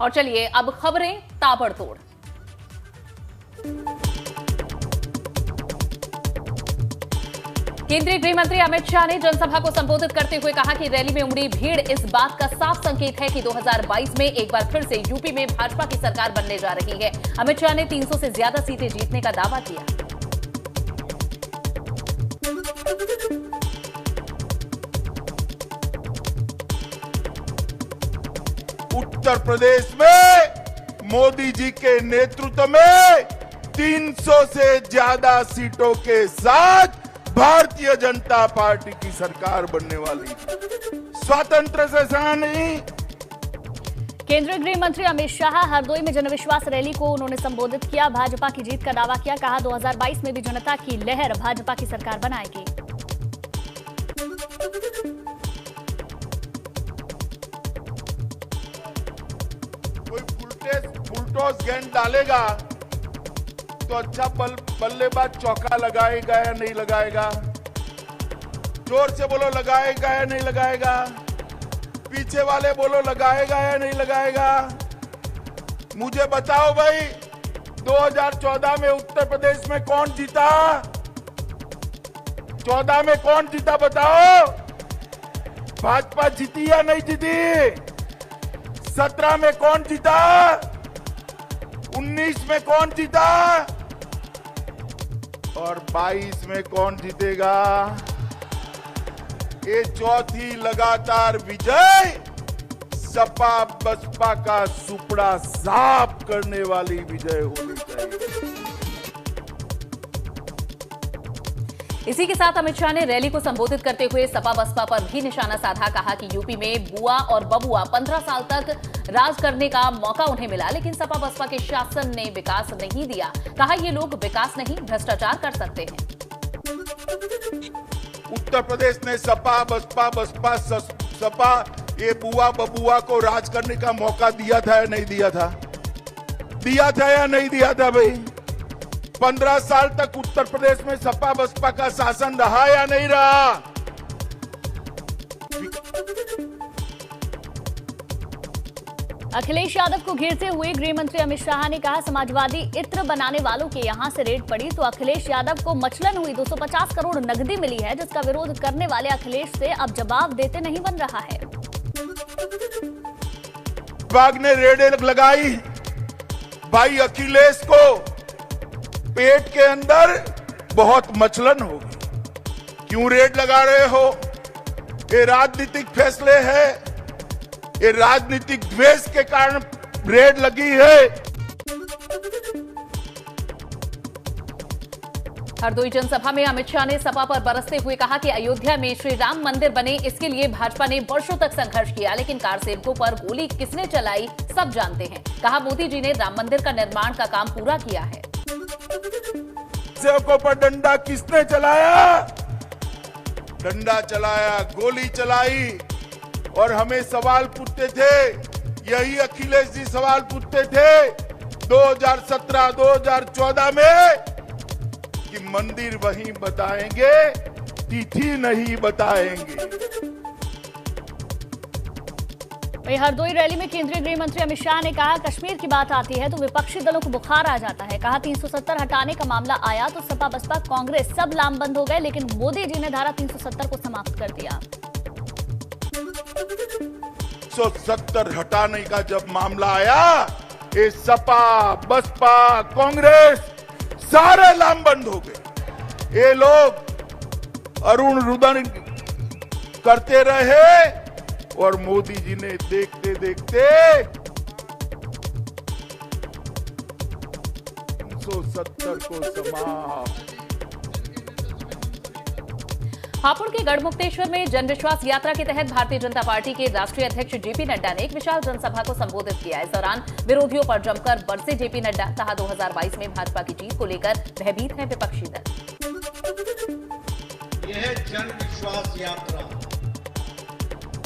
और चलिए अब खबरें ताबड़तोड़। केंद्रीय गृह मंत्री अमित शाह ने जनसभा को संबोधित करते हुए कहा कि रैली में उमड़ी भीड़ इस बात का साफ संकेत है कि 2022 में एक बार फिर से यूपी में भाजपा की सरकार बनने जा रही है। अमित शाह ने 300 से ज्यादा सीटें जीतने का दावा किया। उत्तर प्रदेश में मोदी जी के नेतृत्व में 300 से ज्यादा सीटों के साथ भारतीय जनता पार्टी की सरकार बनने वाली। स्वतंत्र से नहीं। केंद्रीय गृह मंत्री अमित शाह हरदोई में जनविश्वास रैली को उन्होंने संबोधित किया। भाजपा की जीत का दावा किया। कहा 2022 में भी जनता की लहर भाजपा की सरकार बनाएगी। कोई फुलटॉस गेंद डालेगा तो अच्छा बल्लेबाज चौका लगाएगा या नहीं लगाएगा? जोर से बोलो, लगाएगा या नहीं लगाएगा? पीछे वाले बोलो, लगाएगा या नहीं लगाएगा? मुझे बताओ भाई, 2014 में उत्तर प्रदेश में कौन जीता? 14 में कौन जीता बताओ? भाजपा जीती या नहीं जीती? 17 में कौन जीता? 19 में कौन जीता? और 22 में कौन जीतेगा? ये चौथी लगातार विजय सपा बसपा का सुपड़ा साफ करने वाली विजय होनी चाहिए। इसी के साथ अमित शाह ने रैली को संबोधित करते हुए सपा बसपा पर भी निशाना साधा। कहा कि यूपी में बुआ और बबुआ 15 साल तक राज करने का मौका उन्हें मिला, लेकिन सपा बसपा के शासन ने विकास नहीं दिया। कहा ये लोग विकास नहीं भ्रष्टाचार कर सकते हैं। उत्तर प्रदेश ने सपा बसपा सपा ये बुआ बबुआ को राज करने का मौका दिया था या नहीं दिया था? दिया था या नहीं दिया था भाई? 15 साल तक उत्तर प्रदेश में सपा बसपा का शासन रहा या नहीं रहा? अखिलेश यादव को घेरते हुए गृह मंत्री अमित शाह ने कहा समाजवादी इत्र बनाने वालों के यहां से रेड पड़ी तो अखिलेश यादव को मचलन हुई। 250 करोड़ नकदी मिली है, जिसका विरोध करने वाले अखिलेश से अब जवाब देते नहीं बन रहा है। विभाग ने रेड लगाई भाई, अखिलेश को पेट के अंदर बहुत मचलन होगी। क्यों रेड लगा रहे हो? ये राजनीतिक फैसले है, ये राजनीतिक द्वेष के कारण रेड लगी है। हरदोई जनसभा में अमित शाह ने सपा पर बरसते हुए कहा कि अयोध्या में श्री राम मंदिर बने, इसके लिए भाजपा ने वर्षों तक संघर्ष किया, लेकिन कारसेवकों पर गोली किसने चलाई सब जानते हैं। कहा मोदी जी ने राम मंदिर का निर्माण का काम पूरा किया है। सेवकों पर डंडा किसने चलाया? डंडा चलाया, गोली चलाई। और हमें सवाल पूछते थे, यही अखिलेश जी सवाल पूछते थे 2017 2014 में कि मंदिर वहीं बताएंगे, तिथि नहीं बताएंगे। वहीं हरदोई रैली में केंद्रीय गृह मंत्री अमित शाह ने कहा कश्मीर की बात आती है तो विपक्षी दलों को बुखार आ जाता है। कहा 370 हटाने का मामला आया तो सपा बसपा कांग्रेस सब लामबंद हो गए, लेकिन मोदी जी ने धारा 370 को समाप्त कर दिया। 170 हटाने का जब मामला आया, ये सपा बसपा कांग्रेस सारे लामबंद हो गए। ये लोग अरुण रुदन करते रहे और मोदी जी ने देखते देखते 370 को समाप्त। हापुड़ के गढ़मुक्तेश्वर में जनविश्वास यात्रा के तहत भारतीय जनता पार्टी के राष्ट्रीय अध्यक्ष जेपी नड्डा ने एक विशाल जनसभा को संबोधित किया। इस दौरान विरोधियों पर जमकर बरसे जेपी नड्डा। कहा 2022 में भाजपा की जीत को लेकर भयभीत है विपक्षी दल। यह जनविश्वास यात्रा,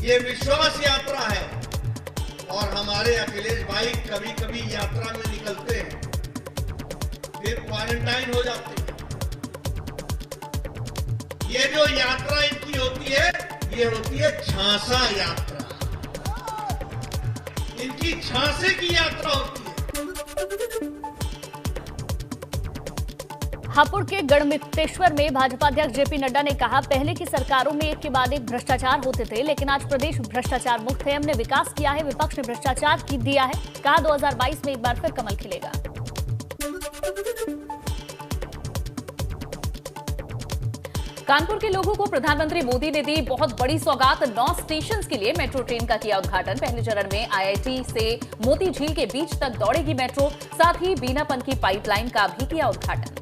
ये विश्वास यात्रा है और हमारे अखिलेश भाई कभी कभी यात्रा में निकलते हैं, फिर क्वारंटाइन हो जाते हैं। ये जो यात्रा इनकी होती है, ये होती है झांसा यात्रा। इनकी झांसे की यात्रा होती है। हापुड़ के गढ़मुक्तेश्वर में भाजपा अध्यक्ष जेपी नड्डा ने कहा, पहले की सरकारों में एक के बाद एक भ्रष्टाचार होते थे, लेकिन आज प्रदेश भ्रष्टाचार मुक्त है। हमने विकास किया है, विपक्ष ने भ्रष्टाचार की दिया है। कहा 2022 में एक बार फिर कमल खिलेगा। कानपुर के लोगों को प्रधानमंत्री मोदी ने दी बहुत बड़ी सौगात। 9 स्टेशन के लिए मेट्रो ट्रेन का किया उद्घाटन। पहले चरण में आईआईटी से मोती झील के बीच तक दौड़ेगी मेट्रो। साथ ही बीनापन की पाइपलाइन का भी किया उद्घाटन।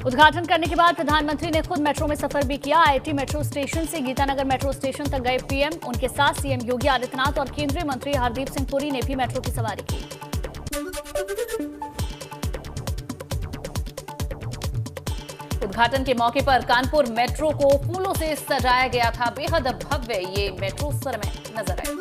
उद्घाटन करने के बाद प्रधानमंत्री ने खुद मेट्रो में सफर भी किया। आईआईटी मेट्रो स्टेशन से गीतानगर मेट्रो स्टेशन तक गए पीएम। उनके साथ सीएम योगी आदित्यनाथ और केंद्रीय मंत्री हरदीप सिंह पुरी ने भी मेट्रो की सवारी की। उद्घाटन के मौके पर कानपुर मेट्रो को फूलों से सजाया गया था। बेहद भव्य ये मेट्रो समय नजर आए।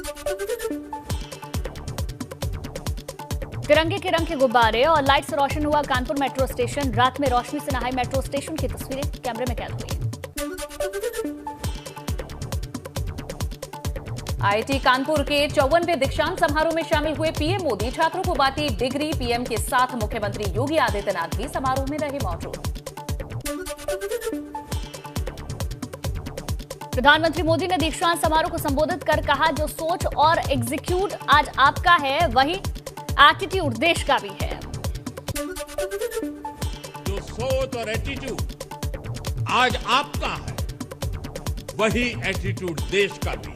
तिरंगे के रंग के गुब्बारे और लाइट से रोशन हुआ कानपुर मेट्रो स्टेशन। रात में रोशनी से नहाए मेट्रो स्टेशन की तस्वीरें कैमरे में कैद हुई। आईआईटी कानपुर के 54वें दीक्षांत समारोह में शामिल हुए पीएम मोदी। छात्रों को बांटी डिग्री। पीएम के साथ मुख्यमंत्री योगी आदित्यनाथ भी समारोह में रहे मौजूद। प्रधानमंत्री मोदी ने दीक्षांत समारोह को संबोधित कर कहा, जो सोच और एग्जीक्यूट आज आपका है, वही एटीट्यूड देश का भी है। जो सोच और एटीट्यूड आज आपका है, वही एटीट्यूड देश का भी है।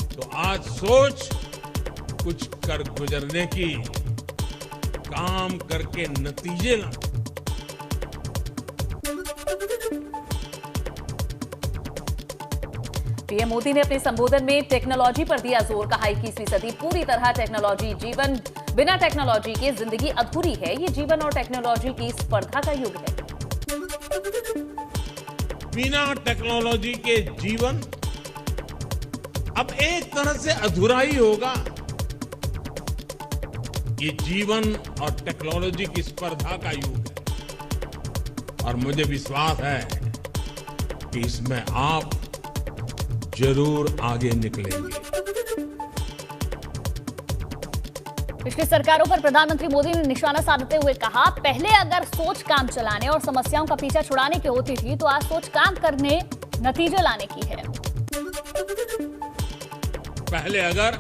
तो आज सोच कुछ कर गुजरने की, काम करके नतीजे लाने। पीएम मोदी ने अपने संबोधन में टेक्नोलॉजी पर दिया जोर। कहा 21वीं सदी पूरी तरह टेक्नोलॉजी जीवन, बिना टेक्नोलॉजी के जिंदगी अधूरी है। ये जीवन और टेक्नोलॉजी की स्पर्धा का युग है। बिना टेक्नोलॉजी के जीवन अब एक तरह से अधूरा ही होगा। ये जीवन और टेक्नोलॉजी की स्पर्धा का युग है और मुझे विश्वास है कि इसमें आप जरूर आगे निकलेंगे। पिछली सरकारों पर प्रधानमंत्री मोदी ने निशाना साधते हुए कहा, पहले अगर सोच काम चलाने और समस्याओं का पीछा छुड़ाने की होती थी, तो आज सोच काम करने, नतीजे लाने की है। पहले अगर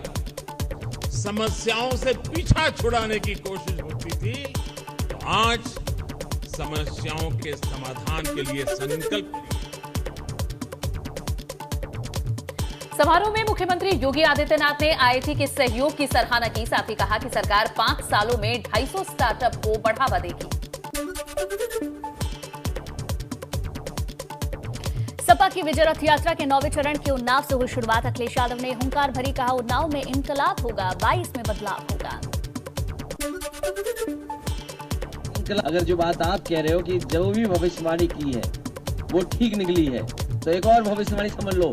समस्याओं से पीछा छुड़ाने की कोशिश होती थी, तो आज समस्याओं के समाधान के लिए संकल्प। समारोह में मुख्यमंत्री योगी आदित्यनाथ ने आईआईटी के सहयोग की सराहना की। साथ ही कहा कि सरकार 5 सालों में 250 स्टार्टअप को बढ़ावा देगी। सपा की विजय रथ यात्रा के 9वें चरण की उन्नाव से हुई शुरुआत। अखिलेश यादव ने हुंकार भरी कहा, उन्नाव में इंकलाब होगा, 22 में बदलाव होगा। अगर जो बात आप कह रहे हो कि जो भी भविष्यवाणी की है वो ठीक निकली है, तो एक और भविष्यवाणी समझ लो,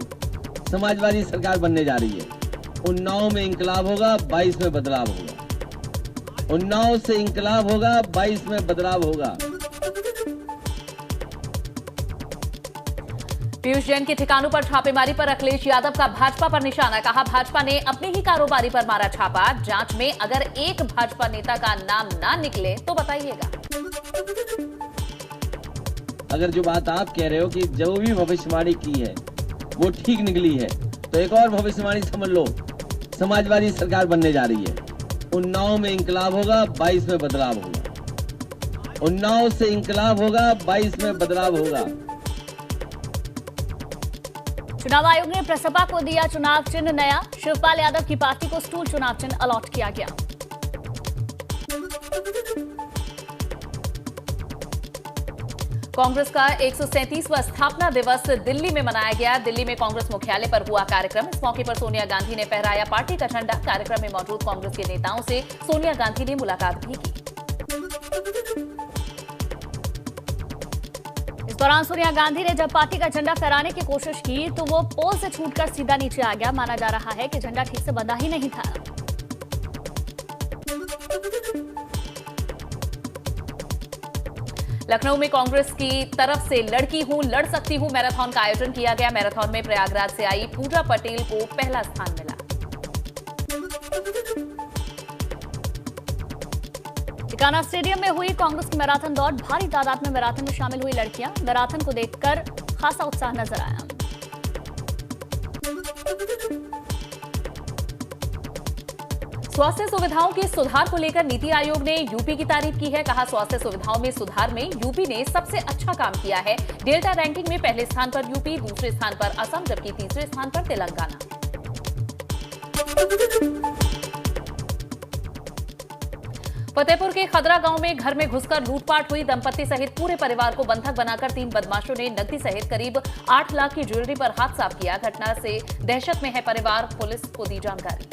समाजवादी सरकार बनने जा रही है। उन्नाव में इंकलाब होगा, 22 में बदलाव होगा। उन्नाव से इंकलाब होगा, 22 में बदलाव होगा। पीयूष जैन के ठिकानों पर छापेमारी पर अखिलेश यादव का भाजपा पर निशाना। कहा, भाजपा ने अपने ही कारोबारी पर मारा छापा। जांच में अगर एक भाजपा नेता का नाम ना निकले तो बताइएगा। अगर जो बात आप कह रहे हो कि जो भी भविष्यवाणी की है वो ठीक निकली है, तो एक और भविष्यवाणी समझ लो, समाजवादी सरकार बनने जा रही है। उन्नाव में इंकलाब होगा, 22 में बदलाव होगा। उन्नाव से इंकलाब होगा, 22 में बदलाव होगा। चुनाव आयोग ने प्रसपा को दिया चुनाव चिन्ह नया। शिवपाल यादव की पार्टी को स्टूल चुनाव चिन्ह अलॉट किया गया। कांग्रेस का 137वां स्थापना दिवस दिल्ली में मनाया गया। दिल्ली में कांग्रेस मुख्यालय पर हुआ कार्यक्रम। इस मौके पर सोनिया गांधी ने फहराया पार्टी का झंडा। कार्यक्रम में मौजूद कांग्रेस के नेताओं से सोनिया गांधी ने मुलाकात भी की। इस दौरान सोनिया गांधी ने जब पार्टी का झंडा फहराने की कोशिश की तो वो पोल से छूटकर सीधा नीचे आ गया। माना जा रहा है कि झंडा ठीक से बंधा ही नहीं था। लखनऊ में कांग्रेस की तरफ से लड़की हूं, लड़ सकती हूं मैराथन का आयोजन किया गया। मैराथन में प्रयागराज से आई पूजा पटेल को पहला स्थान मिला। टिकाना स्टेडियम में हुई कांग्रेस की मैराथन दौड़। भारी तादाद में मैराथन में शामिल हुई लड़कियां। मैराथन को देखकर खासा उत्साह नजर आया। स्वास्थ्य सुविधाओं के सुधार को लेकर नीति आयोग ने यूपी की तारीफ की है। कहा, स्वास्थ्य सुविधाओं में सुधार में यूपी ने सबसे अच्छा काम किया है। डेल्टा रैंकिंग में पहले स्थान पर यूपी, दूसरे स्थान पर असम, जबकि तीसरे स्थान पर तेलंगाना। फतेहपुर के खदरा गांव में घर में घुसकर लूटपाट हुई। दंपति सहित पूरे परिवार को बंधक बनाकर 3 बदमाशों ने नकदी सहित करीब 8 लाख की ज्वेलरी पर हाथ साफ किया। घटना से दहशत में है परिवार, पुलिस को दी जानकारी।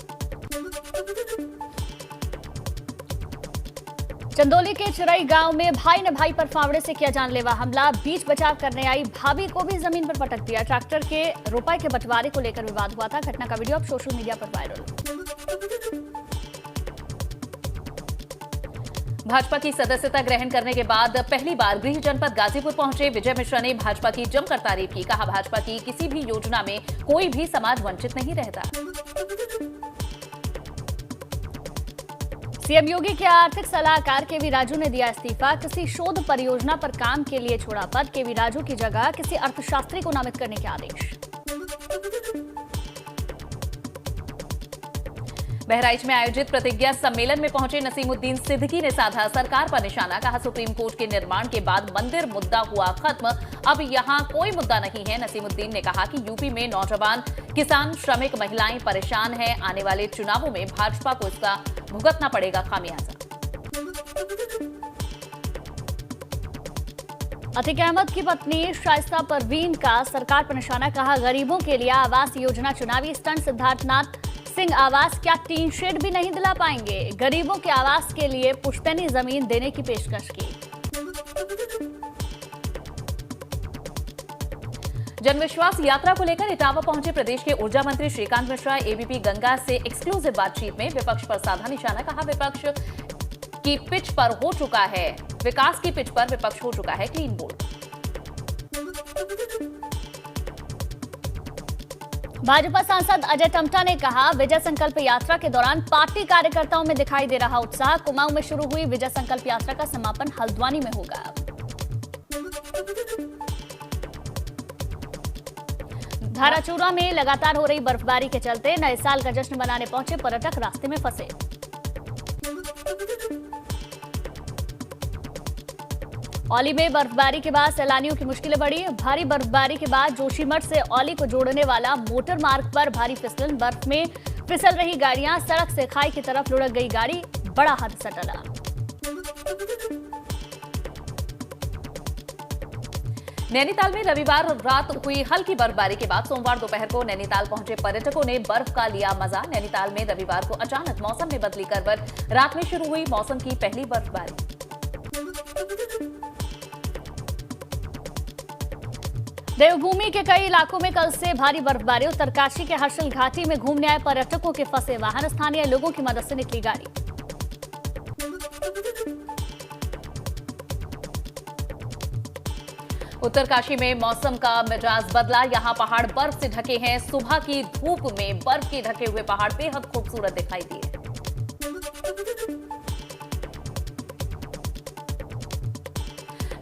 चंदौली के चिरई गांव में भाई ने भाई पर फावड़े से किया जानलेवा हमला। बीच बचाव करने आई भाभी को भी जमीन पर पटक दिया। ट्रैक्टर के रुपए के बंटवारे को लेकर विवाद हुआ था। घटना का वीडियो अब सोशल मीडिया पर वायरल। भाजपा की सदस्यता ग्रहण करने के बाद पहली बार गृह जनपद गाजीपुर पहुंचे विजय मिश्रा ने भाजपा की जमकर तारीफ की। कहा, भाजपा की किसी भी योजना में कोई भी समाज वंचित नहीं रहता। सीएम योगी के आर्थिक सलाहकार केवी राजू ने दिया इस्तीफा। किसी शोध परियोजना पर काम के लिए छोड़ा पद। केवी राजू की जगह किसी अर्थशास्त्री को नामित करने के आदेश। बहराइच में आयोजित प्रतिज्ञा सम्मेलन में पहुंचे नसीमुद्दीन सिद्दीकी ने साधा सरकार पर निशाना। कहा, सुप्रीम कोर्ट के निर्माण के बाद मंदिर मुद्दा हुआ खत्म, अब यहां कोई मुद्दा नहीं है। नसीमुद्दीन ने कहा कि यूपी में नौजवान, किसान, श्रमिक, महिलाएं परेशान हैं। आने वाले चुनावों में भाजपा को इसका भुगतना पड़ेगा खामियाजा। अतीक अहमद की पत्नी शाइस्ता परवीन का सरकार पर निशाना। कहा, गरीबों के लिए आवास योजना चुनावी स्टंट। सिद्धार्थनाथ सिंह आवास क्या टीन शेड भी नहीं दिला पाएंगे। गरीबों के आवास के लिए पुश्तैनी जमीन देने की पेशकश की। जनविश्वास यात्रा को लेकर इटावा पहुंचे प्रदेश के ऊर्जा मंत्री श्रीकांत मिश्रा। एबीपी गंगा से एक्सक्लूसिव बातचीत में विपक्ष पर साधा निशाना। कहा, विपक्ष की पिच पर हो चुका है, विकास की पिच पर विपक्ष हो चुका है क्लीन बोल्ड। भाजपा सांसद अजय टम्टा ने कहा, विजय संकल्प यात्रा के दौरान पार्टी कार्यकर्ताओं में दिखाई दे रहा उत्साह। कुमाऊं में शुरू हुई विजय संकल्प यात्रा का समापन हल्द्वानी में होगा। धाराचूरा में लगातार हो रही बर्फबारी के चलते नए साल का जश्न मनाने पहुंचे पर्यटक रास्ते में फंसे। औली में बर्फबारी के बाद सैलानियों की मुश्किलें बढ़ी। भारी बर्फबारी के बाद जोशीमठ से औली को जोड़ने वाला मोटर मार्ग पर भारी फिसलन। बर्फ में फिसल रही गाड़ियां, सड़क से खाई की तरफ लुढ़क गई गाड़ी, बड़ा हादसा टला। नैनीताल में रविवार रात हुई हल्की बर्फबारी के बाद सोमवार दोपहर को नैनीताल पहुंचे पर्यटकों ने बर्फ का लिया मजा। नैनीताल में रविवार को अचानक मौसम में बदली करवट। रात में शुरू हुई मौसम की पहली बर्फबारी। देवभूमि के कई इलाकों में कल से भारी बर्फबारी। उत्तरकाशी के हर्षल घाटी में घूमने आए पर्यटकों के फंसे वाहन। स्थानीय लोगों की मदद से निकली गाड़ी। उत्तरकाशी में मौसम का मिजाज बदला। यहां पहाड़ बर्फ से ढके हैं। सुबह की धूप में बर्फ के ढके हुए पहाड़ बेहद खूबसूरत दिखाई दिए।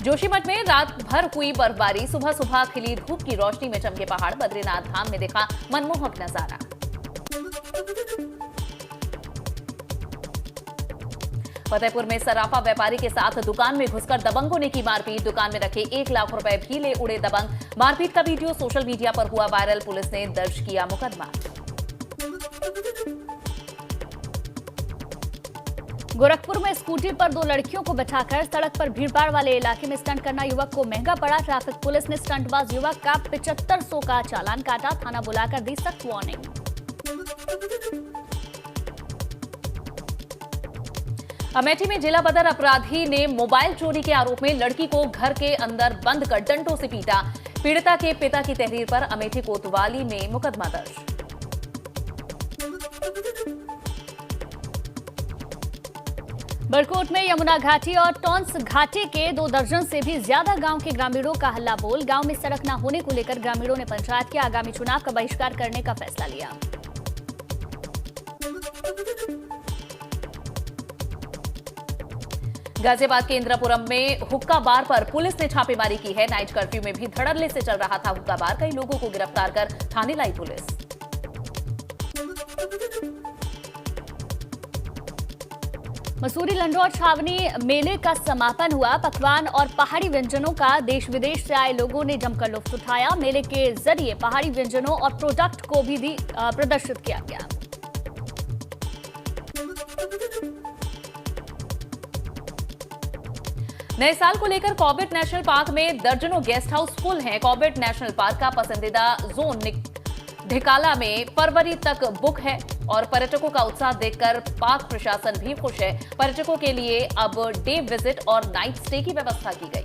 जोशीमठ में रात भर हुई बर्फबारी। सुबह सुबह खिली धूप की रोशनी में चमके पहाड़। बद्रीनाथ धाम में देखा मनमोहक नजारा। फतेहपुर में सराफा व्यापारी के साथ दुकान में घुसकर दबंगों ने की मारपीट। दुकान में रखे 1 लाख रुपए भी ले उड़े दबंग। मारपीट का वीडियो सोशल मीडिया पर हुआ वायरल। पुलिस ने दर्ज किया मुकदमा। गोरखपुर में स्कूटी पर 2 लड़कियों को बिठाकर सड़क पर भीड़भाड़ वाले इलाके में स्टंट करना युवक को महंगा पड़ा। ट्रैफिक पुलिस ने स्टंटबाज युवक का 7500 का चालान काटा। थाना बुलाकर दी सख्त वार्निंग। अमेठी में जिला बदर अपराधी ने मोबाइल चोरी के आरोप में लड़की को घर के अंदर बंद कर डंडों से पीटा। पीड़िता के पिता की तहरीर पर अमेठी कोतवाली में मुकदमा दर्ज। बरकोट में यमुना घाटी और टॉन्स घाटी के 2 दर्जन से भी ज्यादा गांव के ग्रामीणों का हल्ला बोल। गांव में सड़क न होने को लेकर ग्रामीणों ने पंचायत के आगामी चुनाव का बहिष्कार करने का फैसला लिया। गाजियाबाद के इंद्रपुरम में हुक्का बार पर पुलिस ने छापेमारी की है। नाइट कर्फ्यू में भी धड़ल्ले से चल रहा था हुक्का बार। कई लोगों को गिरफ्तार कर थाने लाई पुलिस। मसूरी लंडौर छावनी मेले का समापन हुआ। पकवान और पहाड़ी व्यंजनों का देश विदेश से आए लोगों ने जमकर लुत्फ उठाया। मेले के जरिए पहाड़ी व्यंजनों और प्रोडक्ट को भी प्रदर्शित किया गया। नए साल को लेकर कॉर्बेट नेशनल पार्क में दर्जनों गेस्ट हाउस फुल हैं। कॉर्बेट नेशनल पार्क का पसंदीदा जोन ढिकाला में फरवरी तक बुक है और पर्यटकों का उत्साह देखकर पार्क प्रशासन भी खुश है। पर्यटकों के लिए अब डे विजिट और नाइट स्टे की व्यवस्था की गई।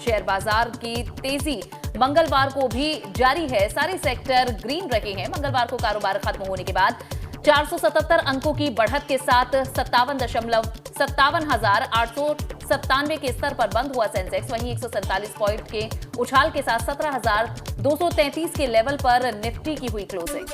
शेयर बाजार की तेजी मंगलवार को भी जारी है। सारे सेक्टर ग्रीन रहे हैं। मंगलवार को कारोबार खत्म होने के बाद 477 अंकों की बढ़त के साथ 57,897 के स्तर पर बंद हुआ सेंसेक्स। वहीं 147 पॉइंट के उछाल के साथ 17,233 के लेवल पर निफ्टी की हुई क्लोजिंग।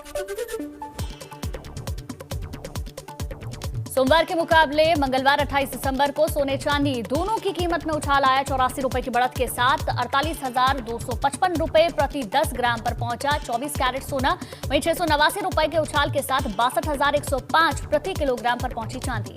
सोमवार के मुकाबले मंगलवार 28 दिसंबर को सोने चांदी दोनों की कीमत में उछाल आया। 84 रुपए की बढ़त के साथ 48,255 रुपए प्रति 10 ग्राम पर पहुंचा 24 कैरेट सोना। वहीं 689 रुपए के उछाल के साथ 62,105 प्रति किलोग्राम पर पहुंची चांदी।